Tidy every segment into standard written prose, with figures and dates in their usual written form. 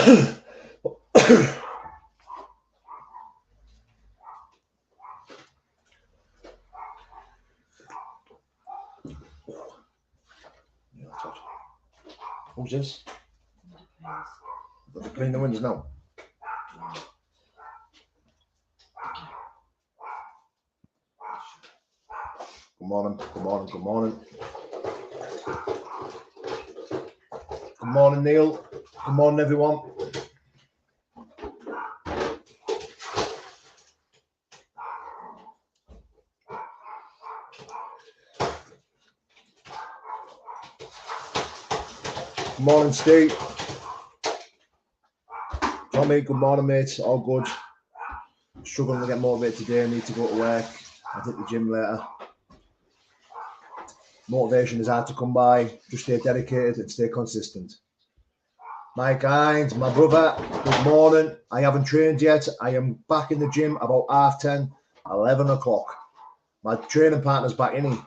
Who's this? Got to clean the windows now. Good morning, good morning, good morning. Good morning, Neil. Good morning, everyone. Good morning, Steve. Tommy, good morning, mate. All good. Struggling to get motivated today. I need to go to work. I'll hit the gym later. Motivation is hard to come by. Just stay dedicated and stay consistent. Mike Hines, my brother, good morning. I haven't trained yet. I am back in the gym about 10:30, 11 o'clock. My training partner's back in.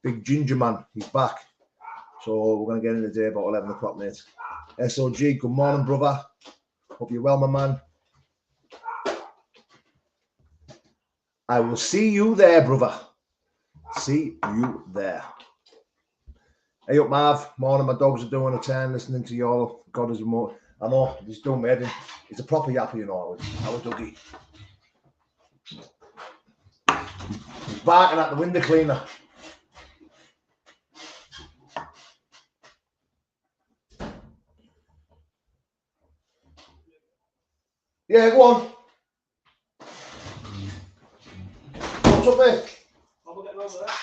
Big ginger man, he's back. So we're going to get in the day about 11 o'clock, mate. SOG, good morning, brother. Hope you're well, my man. I will see you there, brother. See you there. Hey up, Marv. Morning, my dogs are doing a turn listening to your God is remote. I know, he's done me. He's a proper yappy, you know, our doggy. He's barking at the window cleaner. Yeah, go on. What's up, mate? I'm getting over there.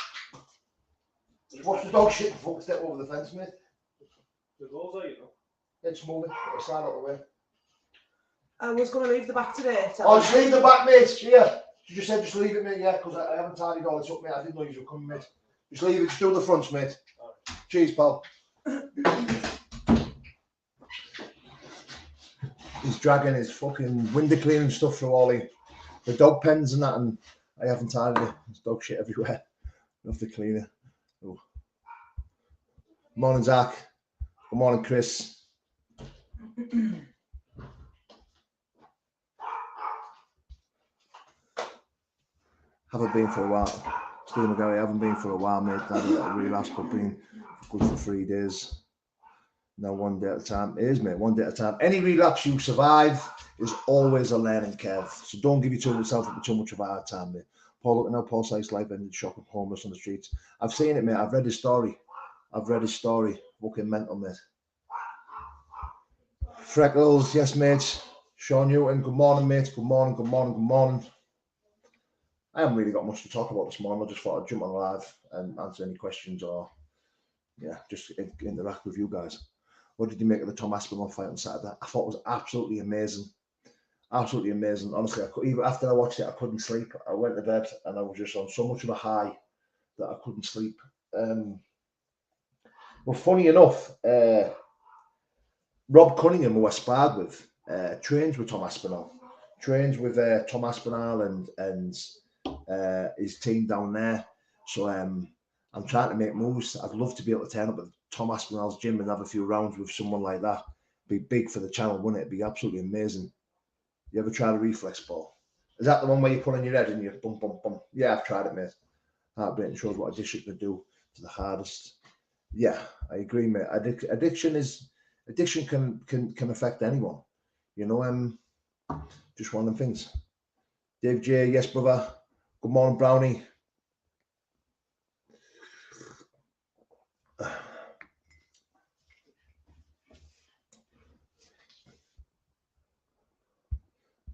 Just watch the dog shit before we step over the fence, mate. The goals are, you know. It's moving. Get the side out of the way. I was going to leave the back today. Oh, just leave the back, mate. Yeah. You just said just leave it, mate. Yeah, because I haven't tidied all this up, mate. I didn't know you were coming, mate. Just leave it. Just do the fronts, mate. Right. Cheers, pal. He's dragging his fucking window cleaning stuff through all the dog pens and that, and I haven't tidied it. There's dog shit everywhere. I have to clean it. Oh. Morning, Zach. Good morning, Chris. Haven't been for a while. Steve McGarry, haven't been for a while, mate. I had a little relapse, but been good for 3 days. Now, one day at a time. It is, mate, one day at a time. Any relapse you survive is always a learning curve. So don't give yourself up too much of a hard time, mate. Paul, looking now, Paul Sykes' life ended shocking, homeless on the streets. I've seen it, mate. I've read his story. Fucking mental, mate. Freckles, yes, mate. Sean Newton, good morning, mate. Good morning, good morning, good morning. I haven't really got much to talk about this morning. I just thought I'd jump on live and answer any questions or, yeah, just interact with you guys. What did you make of the Tom Aspinall fight on Saturday? I thought it was absolutely amazing. Absolutely amazing. Honestly, even after I watched it, I couldn't sleep. I went to bed and I was just on so much of a high that I couldn't sleep. Well, funny enough, Rob Cunningham, who I sparred with, trains with Tom Aspinall. Trains with Tom Aspinall and his team down there. So I'm trying to make moves. I'd love to be able to turn up at Tom Aspinall's gym and have a few rounds with someone like that. Be big for the channel, wouldn't it? Be absolutely amazing. You ever tried a reflex ball? Is that the one where you put on your head and you bum bum bum? Yeah, I've tried it, mate. Heartbreaking. Shows what addiction can do to the hardest. Yeah, I agree, mate. Addiction can affect anyone. You know, just one of them things. Dave J, yes, brother. Good morning, Brownie.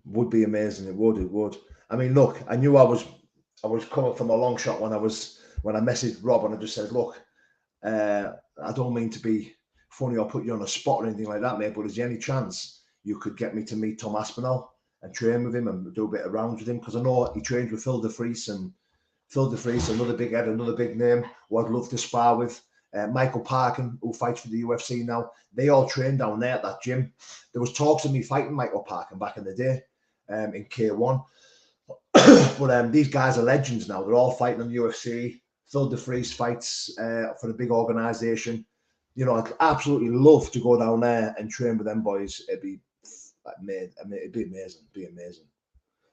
Would be amazing. It would. I mean, look, I knew I was coming from a long shot when I messaged Rob and I just said, look, I don't mean to be funny or put you on a spot or anything like that, mate, but is there any chance you could get me to meet Tom Aspinall and train with him and do a bit of rounds with him? Because I know he trains with Phil DeFries, another big head, another big name who I'd love to spar with. Michael Parkin, who fights for the UFC now. They all train down there at that gym. There was talks of me fighting Michael Parkin back in the day in K1. But these guys are legends now. They're all fighting in the UFC. Phil DeFries fights for a big organisation. You know, I'd absolutely love to go down there and train with them boys. It'd be amazing. I mean, it'd be amazing. It'd be amazing.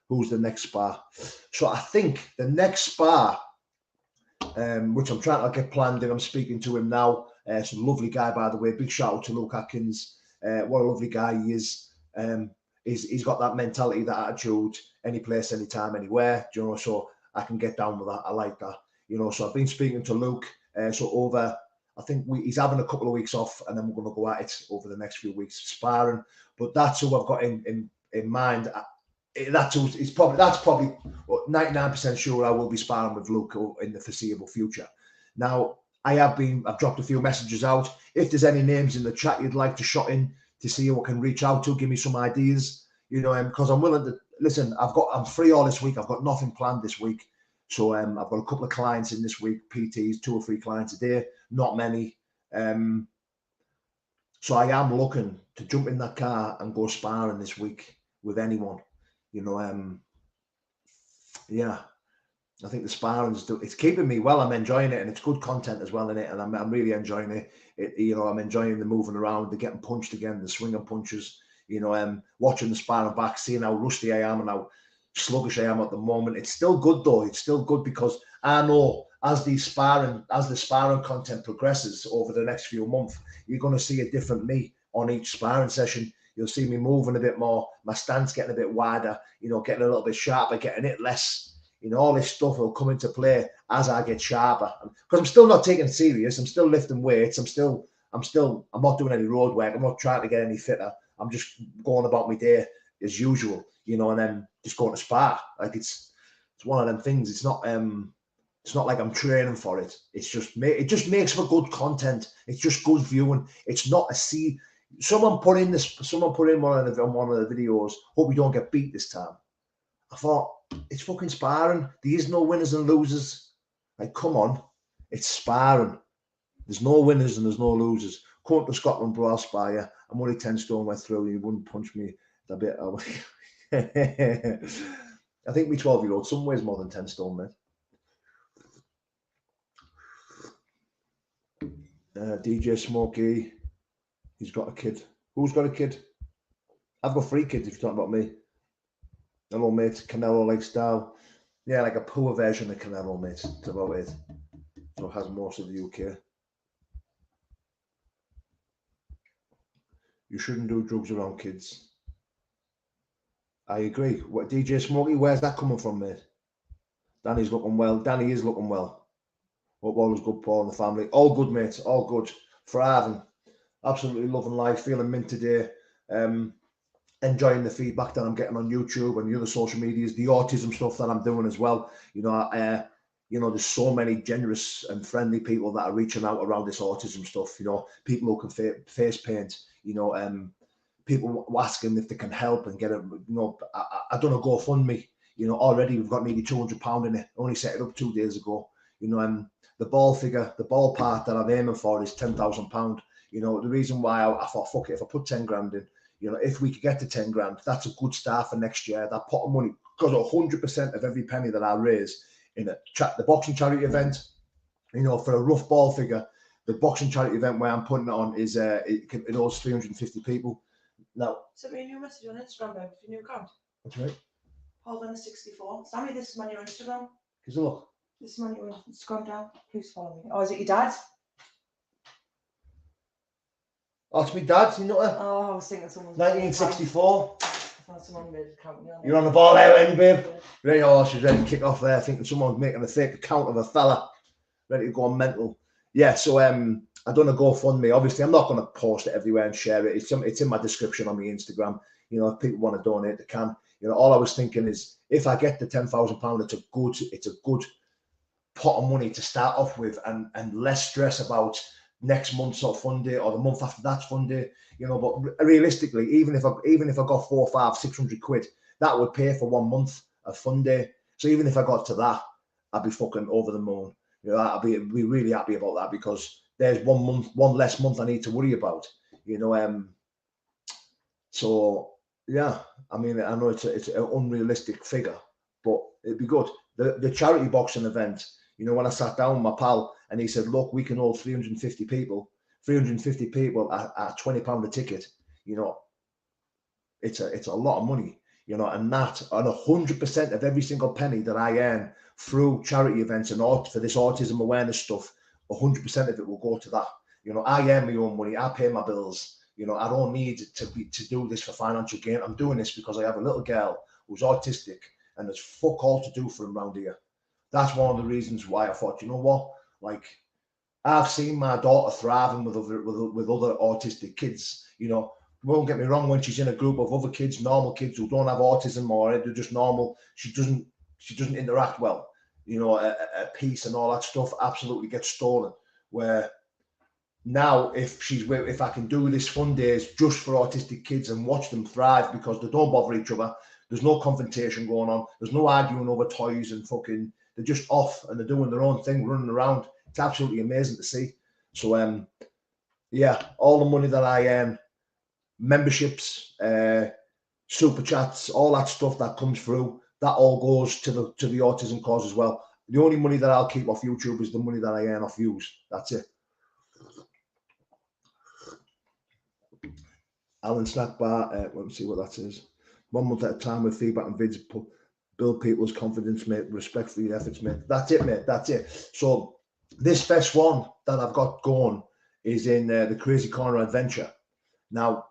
Who's the next spar? So I think the next spar, which I'm trying to get planned in, I'm speaking to him now. Some lovely guy, by the way. Big shout out to Luke Atkins. What a lovely guy he is. He's got that mentality, that attitude, any place, anytime, anywhere. You know, so I can get down with that. I like that. You know, so I've been speaking to Luke. So over, I think he's having a couple of weeks off, and then we're going to go at it over the next few weeks, sparring. But that's who I've got in mind. That's probably 99% sure I will be sparring with Luke in the foreseeable future. Now, I've dropped a few messages out. If there's any names in the chat you'd like to shot in to see who I can reach out to, give me some ideas, you know, because I'm willing to listen. I'm free all this week. I've got nothing planned this week. So I've got a couple of clients in this week, PTs, 2 or 3 clients a day, not many. So I am looking to jump in that car and go sparring this week with anyone. You know, yeah, I think the sparring's it's keeping me well. I'm enjoying it, and it's good content as well in it, and I'm really enjoying it. You know, I'm enjoying the moving around, the getting punched again, the swinging punches. You know, watching the sparring back, seeing how rusty I am and how sluggish I am at the moment. It's still good though. It's still good because I know as the sparring content progresses over the next few months, you're going to see a different me on each sparring session. You'll see me moving a bit more, my stance getting a bit wider, you know, getting a little bit sharper, getting it less. You know, all this stuff will come into play as I get sharper. Because I'm still not taking it serious. I'm still lifting weights. I'm not doing any road work. I'm not trying to get any fitter. I'm just going about my day as usual, you know, and then just going to spar. Like it's one of them things. It's not like I'm training for it. It just makes for good content. It's just good viewing. It's not a see. Someone put in one of the videos. Hope we don't get beat this time. I thought it's fucking sparring. There is no winners and losers. Like, come on, it's sparring. There's no winners and there's no losers. Come to Scotland, bro, I'll spar you. I'm only 10 stone went through. You wouldn't punch me a bit. I think me 12-year-old some weighs more than 10 stone, mate. DJ Smokey, he's got a kid. Who's got a kid? I've got 3 kids if you're talking about me. Hello, mate. Canelo lifestyle. Yeah, like a poor version of Canelo, mate. That's about it. So it has most of the UK. You shouldn't do drugs around kids. I agree. What, DJ Smokey, where's that coming from, mate? Danny's looking well. Danny is looking well. Hope all is good, Paul and the family. All good, mate. All good. Thriving. Absolutely loving life. Feeling mint today. Enjoying the feedback that I'm getting on YouTube and the other social medias, the autism stuff that I'm doing as well. You know, there's so many generous and friendly people that are reaching out around this autism stuff. You know, people who can face paint. You know, people asking if they can help and get it. You know, I done a GoFundMe. You know, already we've got nearly £200 in it. I only set it up 2 days ago. You know, the ball part that I'm aiming for is £10,000. You know, the reason why I thought, fuck it, if I put 10 grand in. You know, if we could get to 10 grand, that's a good start for next year. That pot of money, because 100% of every penny that I raise in the boxing charity event, you know, for a rough ball figure, the boxing charity event where I'm putting it on is it holds 350 people. Now, send me a new message on Instagram, babe, for your new account. That's right. Hold on, 64. Sammy, this is my new Instagram. Here's a look. This is my new Instagram down. Please follow me. Oh, is it your dad's? Oh, it's my dad's, you know that? Oh, I was thinking someone's 1964. I thought someone made an account. You're on the ball out, ain't you, babe? Ready? Oh, she's ready to kick off there. Thinking someone's making a fake account of a fella. Ready to go on mental. Yeah, so I done a GoFundMe. Obviously, I'm not going to post it everywhere and share it. It's in my description on my Instagram. You know, if people want to donate, they can. You know, all I was thinking is if I get the £10,000, it's a good pot of money to start off with, and less stress about next month's sort of fund day or the month after that's fund day, you know. But realistically, even if I got 400, 500, 600 quid, that would pay for 1 month of fund day. So even if I got to that, I'd be fucking over the moon. You know, I'd be really happy about that, because there's 1 month, one less month I need to worry about. You know, so yeah, I mean, I know it's an unrealistic figure, but it'd be good. The charity boxing event, you know, when I sat down with my pal and he said, look, we can hold 350 people. 350 people at £20 a ticket, you know, it's a lot of money, you know, and 100% of every single penny that I earn through charity events and for this autism awareness stuff, 100% of it will go to that. You know, I earn my own money, I pay my bills. You know, I don't need to do this for financial gain. I'm doing this because I have a little girl who's autistic and there's fuck all to do for him around here. That's one of the reasons why I thought, you know what, like, I've seen my daughter thriving with other autistic kids. You know, won't get me wrong, when she's in a group of other kids, normal kids who don't have autism or they're just normal, she doesn't interact well. You know, a peace and all that stuff absolutely gets stolen. Where now, if I can do this fun days just for autistic kids and watch them thrive because they don't bother each other, there's no confrontation going on, there's no arguing over toys and fucking, they're just off and they're doing their own thing, running around. It's absolutely amazing to see. So, yeah, all the money that I earn, memberships, super chats, all that stuff that comes through, that all goes to the autism cause as well. The only money that I'll keep off YouTube is the money that I earn off views. That's it. Alan Snack Bar, let me see what that says. 1 month at a time with feedback and vids, build people's confidence, mate. Respect for your efforts, mate. That's it, mate. That's it. So this first one that I've got going is in the Crazy Corner Adventure. Now,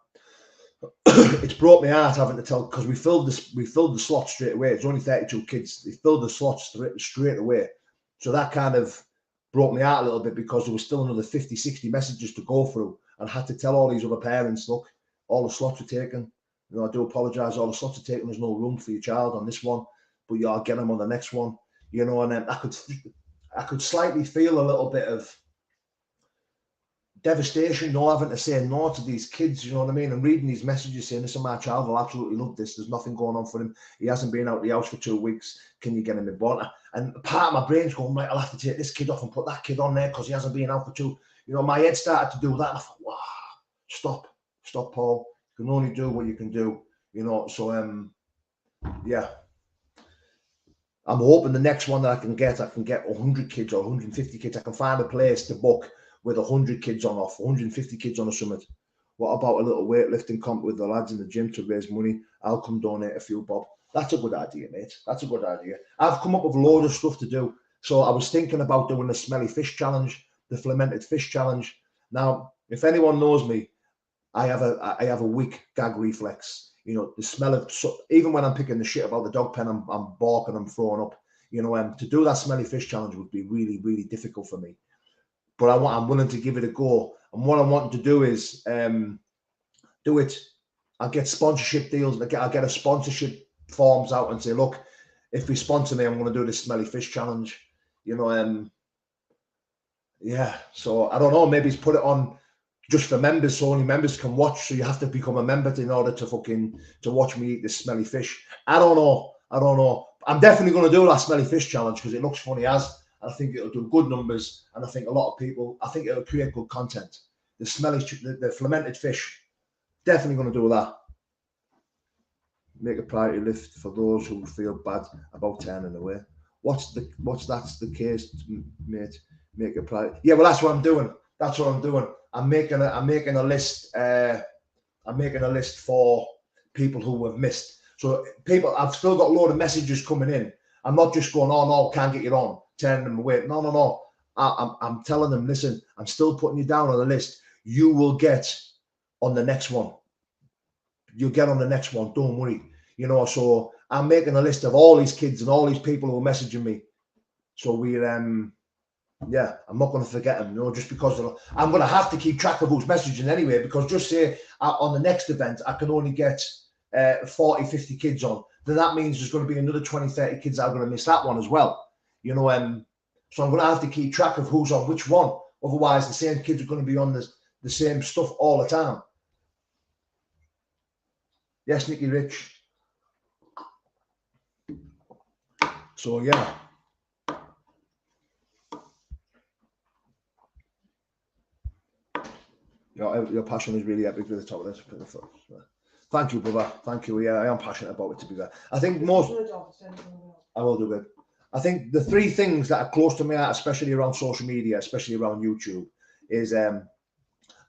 it's broke my heart having to tell, because we filled the slot straight away. It's only 32 kids. They filled the slots straight away. So that kind of broke me out a little bit because there was still another 50, 60 messages to go through, and I had to tell all these other parents, look, all the slots are taken. You know, I do apologise, all the slots are taken. There's no room for your child on this one, but you'll get them on the next one. You know, and then I could slightly feel a little bit of devastation, having to say no to these kids, you know what I mean? And reading these messages saying, listen, my child will absolutely love this. There's nothing going on for him. He hasn't been out of the house for 2 weeks. Can you get him in born? And part of my brain's going, right, I'll have to take this kid off and put that kid on there because he hasn't been out for 2. You know, my head started to do that. And I thought, wow, stop, Paul. You can only do what you can do, you know. So, yeah. I'm hoping the next one that I can get 100 kids or 150 kids. I can find a place to book with 100 kids on off, 150 kids on a summit. What about a little weightlifting comp with the lads in the gym to raise money? I'll come donate a few bob. That's a good idea, mate. That's a good idea. I've come up with a load of stuff to do. So I was thinking about doing the smelly fish challenge, the fermented fish challenge. Now, if anyone knows me, I have a weak gag reflex. You know, the smell of, even when I'm picking the shit about the dog pen, I'm barking, I'm throwing up. You know, to do that smelly fish challenge would be really, really difficult for me. But I'm willing to give it a go. And what I'm wanting to do is do it. I'll get sponsorship deals. I'll get a sponsorship forms out and say, look, if we sponsor me, I'm going to do this smelly fish challenge. You know, yeah. So I don't know. Maybe it's put it on just for members, so only members can watch. So you have to become a member in order to watch me eat this smelly fish. I don't know. I'm definitely going to do that smelly fish challenge because it looks funny as. I think it'll do good numbers, and I think a lot of people. I think it'll create good content. The smelly, the fermented fish, definitely going to do that. Make a priority list for those who feel bad about turning away. What's that's the case, mate? Make a priority. Yeah, well, that's what I'm doing. I'm making a list. I'm making a list for people who have missed. So people, I've still got a load of messages coming in. I'm not just going, oh no, can't get you on, turning them away. No. I'm telling them, listen, I'm still putting you down on the list. You will get on the next one. You'll get on the next one. Don't worry. You know, so I'm making a list of all these kids and all these people who are messaging me. So we're, yeah, I'm not going to forget them, you know, just because I'm going to have to keep track of who's messaging anyway, because just say on the next event, I can only get 40, 50 kids on. Then that means there's going to be another 20, 30 kids that are going to miss that one as well. You know, so I'm going to have to keep track of who's on which one. Otherwise, the same kids are going to be on the same stuff all the time. Yes, Nicky Rich. So, yeah. Your passion is really epic to the top of this. Thank you, brother. Thank you. Yeah, I am passionate about it, to be fair. I think most... I will do good. I think the three things that are close to me, especially around social media, especially around YouTube, is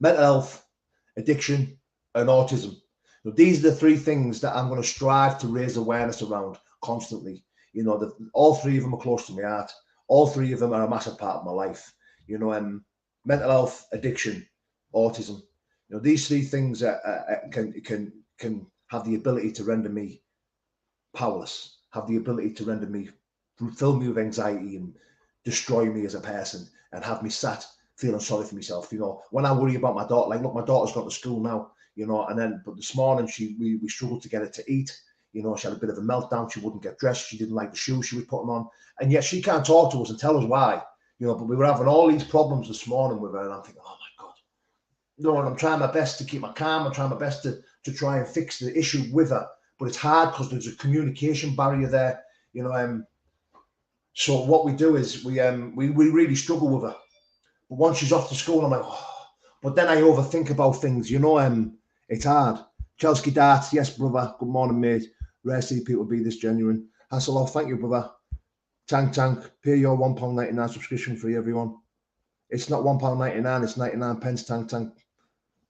mental health, addiction, and autism. These are the three things that I'm going to strive to raise awareness around constantly. All three of them are close to my heart. All three of them are a massive part of my life. Mental health, addiction, autism. These three things can have the ability to render me powerless, have the ability to render me, fill me with anxiety and destroy me as a person, and have me sat feeling sorry for myself. When I worry about my daughter, like, look, my daughter's gone to school now, but this morning we struggled to get her to eat. She had a bit of a meltdown. She wouldn't get dressed. She didn't like the shoes she was putting on. And yet she can't talk to us and tell us why. But we were having all these problems this morning with her. And I'm thinking, oh my God. And I'm trying my best to keep my calm. I'm trying my best to try and fix the issue with her. But it's hard because there's a communication barrier there. So what we do is we really struggle with her. But once she's off to school, I'm like, oh. But then I overthink about things. It's hard. Chelsea Dart, yes, brother. Good morning, mate. Rare to see people be this genuine. Hasselhoff, thank you, brother. Tank, pay your £1.99 subscription fee, everyone. It's not £1.99, it's 99 pence, Tank.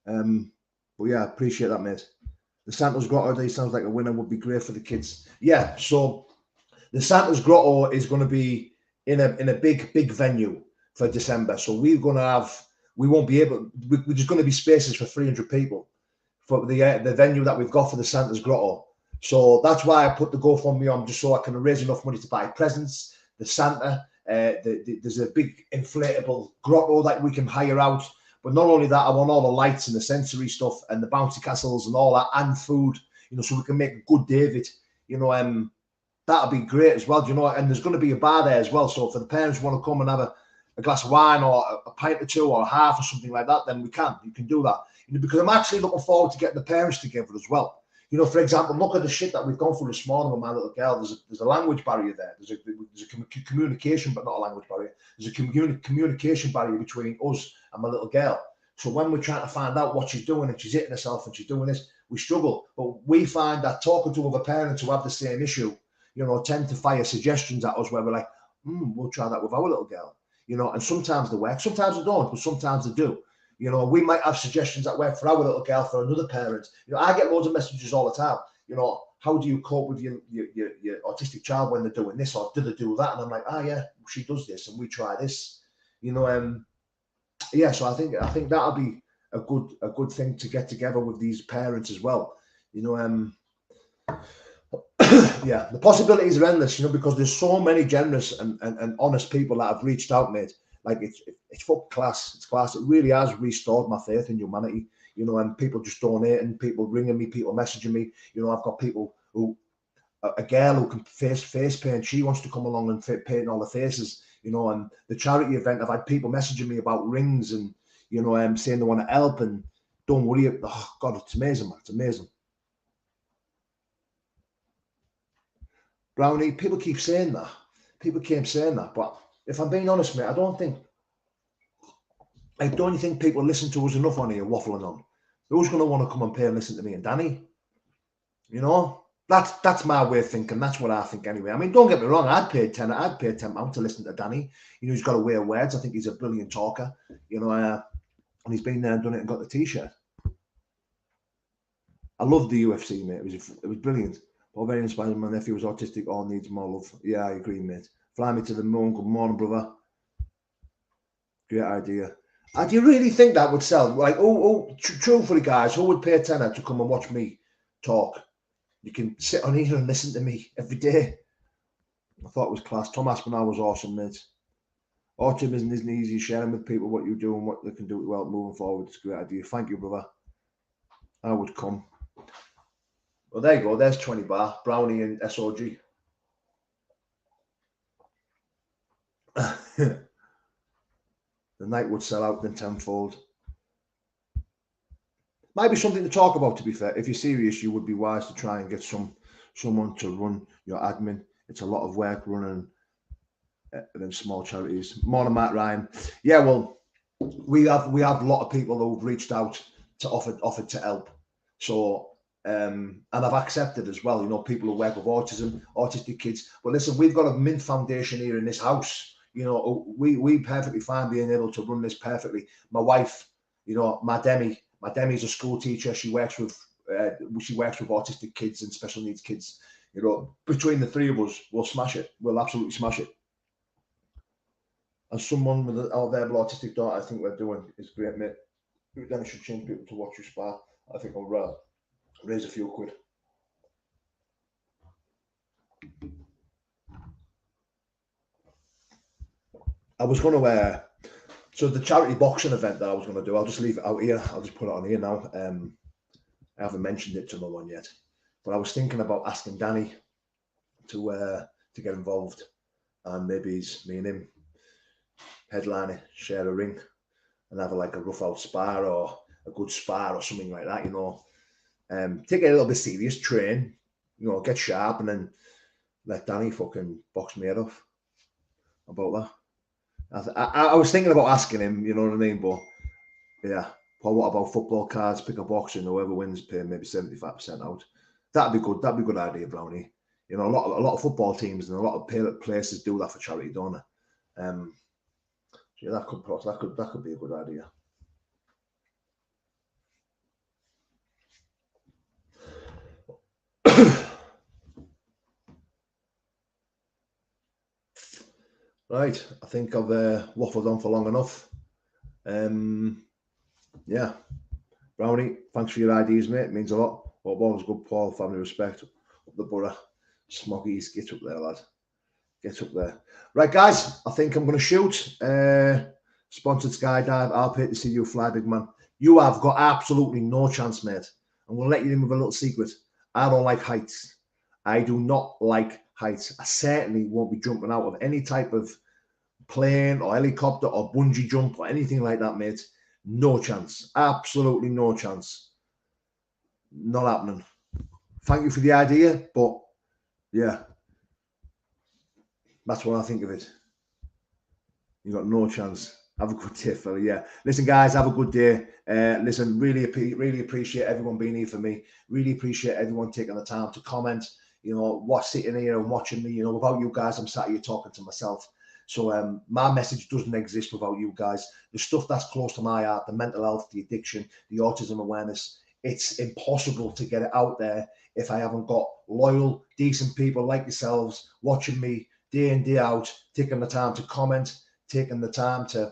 But yeah, appreciate that, mate. The Santa's Grotto Day sounds like a winner, would be great for the kids. Yeah, so the Santa's Grotto is going to be in a big venue for December. So we're just going to be spaces for 300 people for the venue that we've got for the Santa's Grotto. So that's why I put the GoFundMe on, just so I can raise enough money to buy presents. The Santa, there's a big inflatable grotto that we can hire out. But not only that, I want all the lights and the sensory stuff and the bouncy castles and all that, and food, so we can make a good day of it. That'll be great as well, and there's going to be a bar there as well. So for the parents who want to come and have a glass of wine or a pint or two or a half or something like that, then you can do that. Because I'm actually looking forward to getting the parents together as well. For example, look at the shit that we've gone through this morning with my little girl. There's a language barrier there. There's a communication, but not a language barrier. There's a communication barrier between us and my little girl. So when we're trying to find out what she's doing and she's hitting herself and she's doing this, we struggle. But we find that talking to other parents who have the same issue, tend to fire suggestions at us where we're like, we'll try that with our little girl. And sometimes they work, sometimes they don't, but sometimes they do. We might have suggestions that work for our little girl, for another parent. I get loads of messages all the time. How do you cope with your autistic child when they're doing this, or do they do that? And I'm like, yeah, she does this, and we try this. Yeah. So I think that'll be a good thing to get together with these parents as well. Yeah, the possibilities are endless. Because there's so many generous and honest people that have reached out, mate. Like it's fucking class. It's class. It really has restored my faith in humanity. And people just donating, people ringing me, people messaging me. I've got people a girl who can face paint. She wants to come along and paint all the faces. And the charity event, I've had people messaging me about rings and saying they want to help and don't worry. Oh God, it's amazing, man. It's amazing. Brownie, people keep saying that. But if I'm being honest, mate, I don't think people listen to us enough on here waffling on. Who's going to want to come and pay and listen to me and Danny? That's my way of thinking. That's what I think anyway. I mean, don't get me wrong. I'd pay £10 to listen to Danny. He's got a way of words. I think he's a brilliant talker. And he's been there and done it and got the T-shirt. I loved the UFC, mate. It was brilliant. But very inspiring. My nephew was autistic. All needs more love. Yeah, I agree, mate. Fly me to the moon. Good morning, brother. Great idea. Do you really think that would sell? Like, truthfully, guys, who would pay a tenner to come and watch me talk? You can sit on here and listen to me every day. I thought it was class. Tom Aspinall was awesome, mate. Autism isn't easy. Sharing with people what you do and what they can do to help moving forward. It's a great idea. Thank you, brother. I would come. Well, there you go. There's 20 bar. Brownie and SOG. The night would sell out then tenfold. Might be something to talk about, to be fair. If you're serious, you would be wise to try and get someone to run your admin. It's a lot of work running them small charities. Morning, Matt Ryan. Yeah, well, we have a lot of people who've reached out to offered to help. So and I've accepted as well, people who work with autistic kids. But listen, we've got a Mint Foundation here in this house. We perfectly fine being able to run this perfectly. My wife You know, my Demi's a school teacher. She works with autistic kids and special needs kids. You know, between the three of us, we'll smash it. We'll absolutely smash it. And someone with an verbal autistic daughter, I think we're doing is great, mate. Then I should change people to watch you spar. I think I'll raise a few quid. I was going to so the charity boxing event that I was going to do, I'll just leave it out here. I'll just put it on here now. I haven't mentioned it to no one yet, but I was thinking about asking Danny to get involved, and maybe me and him headline it, share a ring, and have a rough out spar or a good spar or something like that. You know, take it a little bit serious, train, you know, get sharp, and then let Danny fucking box me head off. About that. I was thinking about asking him, you know what I mean? But yeah, Paul, what about football cards, pick a box, and whoever wins pay maybe 75% out. That'd be good. That'd be a good idea, Brownie. You know, a lot of football teams and a lot of places do that for charity, don't they? Yeah, that could be a good idea. Right, I think I've waffled on for long enough. Yeah, Brownie, thanks for your ideas, mate. It means a lot. Well, always good, Paul. Family respect. Up the borough. Smoggies, get up there, lad. Get up there. Right, guys, I think I'm going to shoot. Sponsored skydive. I'll pay to see you fly, big man. You have got absolutely no chance, mate. I'm going to let you in with a little secret. I don't like heights. I do not like heights. I certainly won't be jumping out of any type of plane or helicopter or bungee jump or anything like that, mate. No chance. Absolutely no chance. Not happening. Thank you for the idea, but yeah, that's what I think of it. You got no chance. Have a good day, fella. Yeah. Listen, guys, have a good day. Listen, really appreciate everyone being here for me. Really appreciate everyone taking the time to comment. You know, sitting here and watching me. You know, without you guys, I'm sat here talking to myself. So my message doesn't exist without you guys. The stuff that's close to my heart, the mental health, the addiction, the autism awareness, it's impossible to get it out there if I haven't got loyal, decent people like yourselves watching me day in, day out, taking the time to comment, taking the time to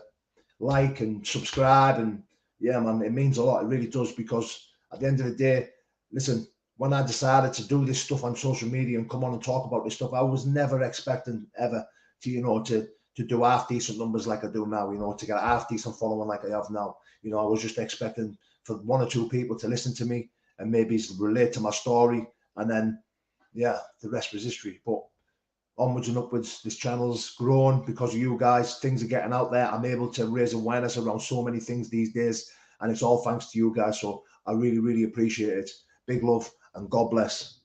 like and subscribe. And yeah, man, it means a lot. It really does, because at the end of the day, listen, when I decided to do this stuff on social media and come on and talk about this stuff, I was never expecting ever to, you know, to do half decent numbers like I do now, you know, to get a half decent following like I have now. You know, I was just expecting for one or two people to listen to me and maybe relate to my story, and then yeah, the rest was history. But onwards and upwards, this channel's grown because of you guys. Things are getting out there. I'm able to raise awareness around so many things these days, and it's all thanks to you guys. So I really, really appreciate it. Big love and God bless.